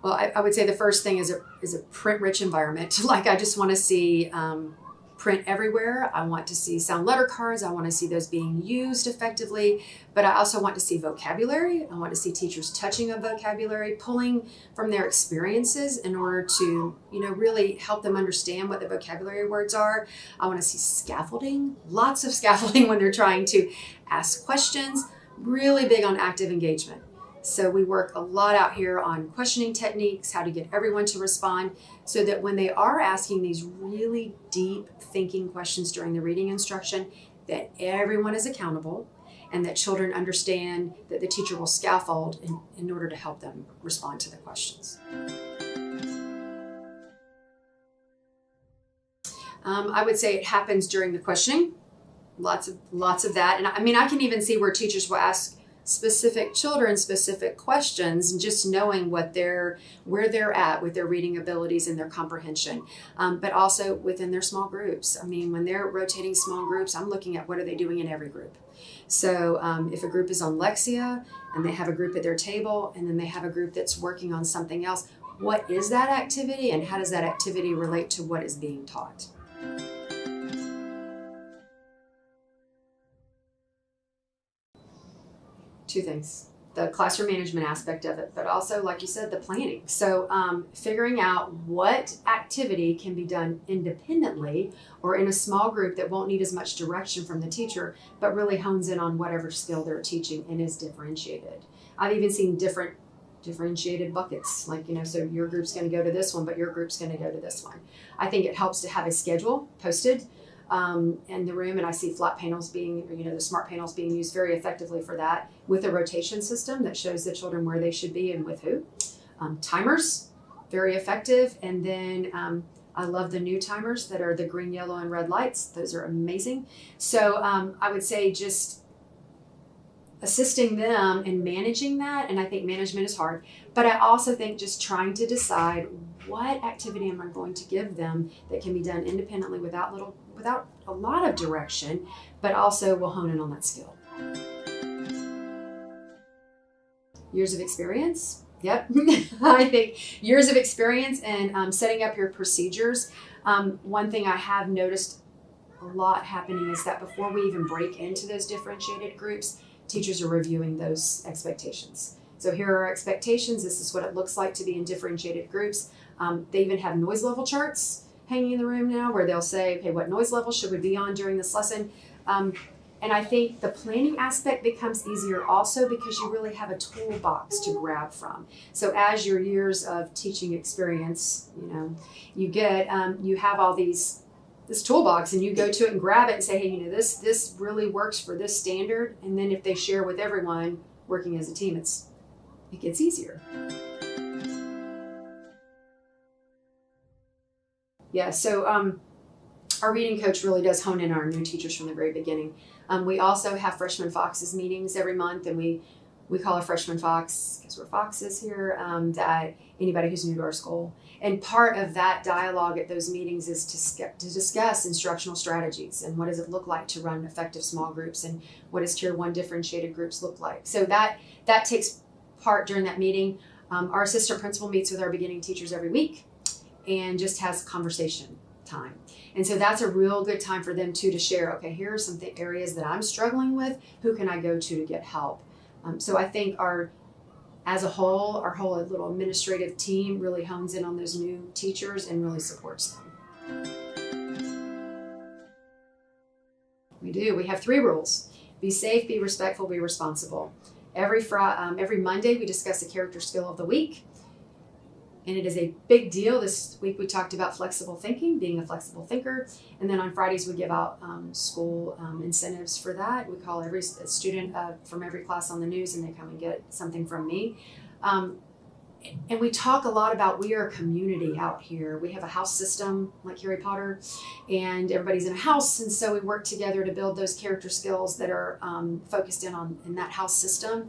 Well, I would say the first thing is a print-rich environment. Like, I just want to see print everywhere. I want to see sound letter cards. I want to see those being used effectively. But I also want to see vocabulary. I want to see teachers touching on vocabulary, pulling from their experiences in order to, really help them understand what the vocabulary words are. I want to see scaffolding, lots of scaffolding when they're trying to ask questions. Really big on active engagement. So we work a lot out here on questioning techniques, how to get everyone to respond, so that when they are asking these really deep thinking questions during the reading instruction, that everyone is accountable and that children understand that the teacher will scaffold in order to help them respond to the questions. I would say it happens during the questioning, lots of that. And I can even see where teachers will ask specific children specific questions, and just knowing where they're at with their reading abilities and their comprehension, but also within their small groups. When they're rotating small groups, I'm looking at what are they doing in every group. So if a group is on Lexia and they have a group at their table and then they have a group that's working on something else, what is that activity and how does that activity relate to what is being taught? Two things: the classroom management aspect of it, but also, like you said, the planning. So figuring out what activity can be done independently or in a small group that won't need as much direction from the teacher, but really hones in on whatever skill they're teaching and is differentiated. I've even seen differentiated buckets, so your group's going to go to this one, but your group's going to go to this one. I think it helps to have a schedule posted in the room, and I see flat panels being, the smart panels being used very effectively for that, with a rotation system that shows the children where they should be and with who. Timers, very effective. And then I love the new timers that are the green, yellow, and red lights. Those are amazing. So I would say just assisting them in managing that. And I think management is hard, but I also think just trying to decide what activity am I going to give them that can be done independently without a lot of direction, but also will hone in on that skill. Years of experience. Yep. I think years of experience and setting up your procedures. One thing I have noticed a lot happening is that before we even break into those differentiated groups, teachers are reviewing those expectations. So here are our expectations. This is what it looks like to be in differentiated groups. They even have noise level charts hanging in the room now where they'll say, okay, what noise level should we be on during this lesson? And I think the planning aspect becomes easier also because you really have a toolbox to grab from. So as your years of teaching experience, you get, you have all this toolbox, and you go to it and grab it and say, hey, this really works for this standard. And then if they share with everyone working as a team, it gets easier. Yeah, so our reading coach really does hone in on our new teachers from the very beginning. We also have Freshman Foxes meetings every month, and we call a Freshman Fox, because we're foxes here, that anybody who's new to our school. And part of that dialogue at those meetings is to discuss instructional strategies and what does it look like to run effective small groups, and what does Tier 1 differentiated groups look like. So that takes part during that meeting. Our assistant principal meets with our beginning teachers every week and just has conversation time. And so that's a real good time for them too to share, okay, here are some areas that I'm struggling with. Who can I go to get help? So I think our whole little administrative team really hones in on those new teachers and really supports them. We do. We have 3 rules. Be safe, be respectful, be responsible. Every Monday we discuss a character skill of the week. And it is a big deal. This week we talked about flexible thinking, being a flexible thinker. And then on Fridays we give out school incentives for that. We call every student from every class on the news, and they come and get something from me. And we talk a lot about we are a community out here. We have a house system like Harry Potter, and everybody's in a house. And so we work together to build those character skills that are focused in that house system.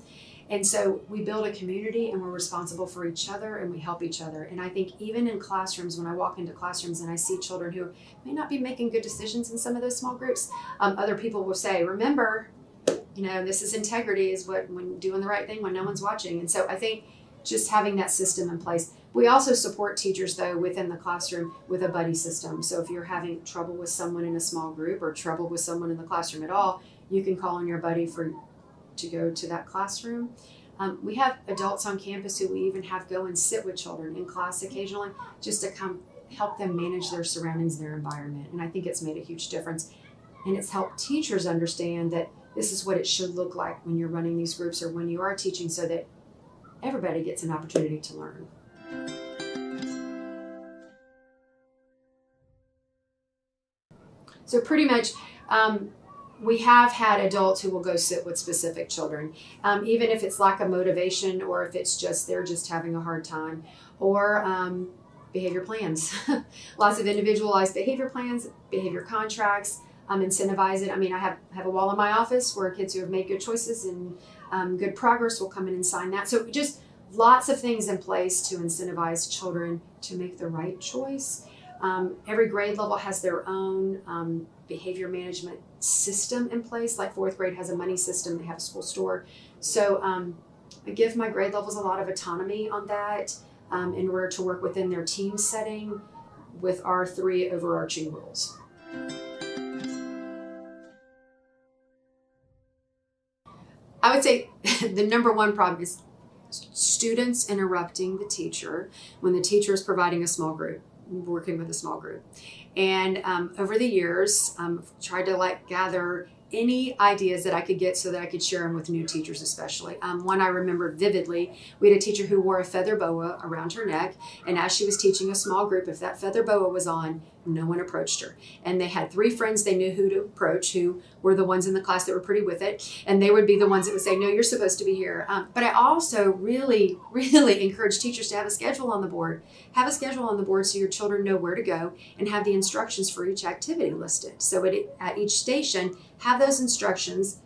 And so we build a community, and we're responsible for each other, and we help each other. And I think even in classrooms, when I walk into classrooms and I see children who may not be making good decisions in some of those small groups, other people will say, remember, this is integrity, is when doing the right thing when no one's watching. And so I think just having that system in place. We also support teachers, though, within the classroom with a buddy system. So if you're having trouble with someone in a small group or trouble with someone in the classroom at all, you can call on your buddy to go to that classroom. We have adults on campus who we even have go and sit with children in class occasionally just to come help them manage their surroundings, their environment. And I think it's made a huge difference. And it's helped teachers understand that this is what it should look like when you're running these groups or when you are teaching, so that everybody gets an opportunity to learn. So pretty much, we have had adults who will go sit with specific children, even if it's lack of motivation or if it's just they're just having a hard time, or behavior plans. Lots of individualized behavior plans, behavior contracts, incentivize it. I mean, I have a wall in my office where kids who have made good choices and good progress will come in and sign that. So just lots of things in place to incentivize children to make the right choice. Every grade level has their own behavior management system in place. Like fourth grade has a money system, they have a school store. So I give my grade levels a lot of autonomy on that in order to work within their team setting with our 3 overarching rules. I would say the number one problem is students interrupting the teacher when the teacher is providing a small group, working with a small group. And over the years, tried to gather any ideas that I could get so that I could share them with new teachers especially. One I remember vividly, we had a teacher who wore a feather boa around her neck, and as she was teaching a small group, if that feather boa was on, no one approached her. And they had 3 friends they knew who to approach, who were the ones in the class that were pretty with it, and they would be the ones that would say, no, you're supposed to be here. But I also really, really encourage teachers to have a schedule on the board. Have a schedule on the board so your children know where to go, and have the instructions for each activity listed. So at each station, have those instructions.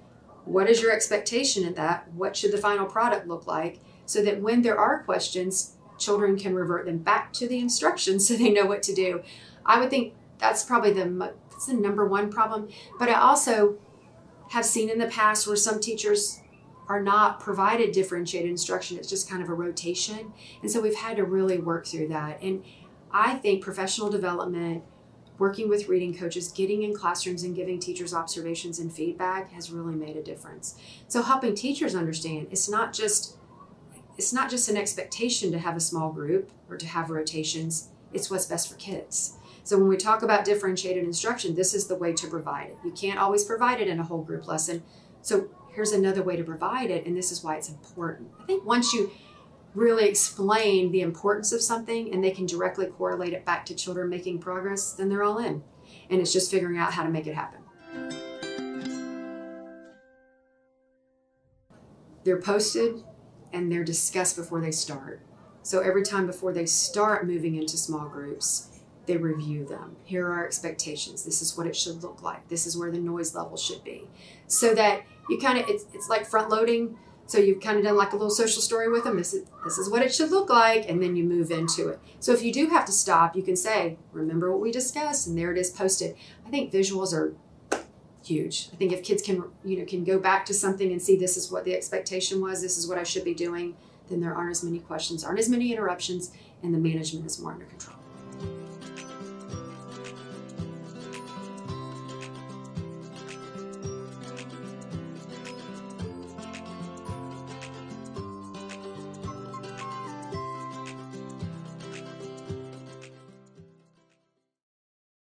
What is your expectation of that? What should the final product look like? So that when there are questions, children can revert them back to the instructions so they know what to do. I would think that's probably that's the number one problem. But I also have seen in the past where some teachers are not provided differentiated instruction. It's just kind of a rotation. And so we've had to really work through that. And I think professional development, working with reading coaches, getting in classrooms and giving teachers observations and feedback has really made a difference. So helping teachers understand it's not just an expectation to have a small group or to have rotations, it's what's best for kids. So when we talk about differentiated instruction, this is the way to provide it. You can't always provide it in a whole group lesson. So here's another way to provide it, and this is why it's important. I think once you really explain the importance of something and they can directly correlate it back to children making progress, then they're all in. And it's just figuring out how to make it happen. They're posted and they're discussed before they start. So every time before they start moving into small groups, they review them. Here are our expectations. This is what it should look like. This is where the noise level should be. So that you it's like front loading. So you've kind of done like a little social story with them. This is what it should look like, and then you move into it. So if you do have to stop, you can say, remember what we discussed, and there it is posted. I think visuals are huge. I think if kids can go back to something and see this is what the expectation was, this is what I should be doing, then there aren't as many questions, aren't as many interruptions, and the management is more under control.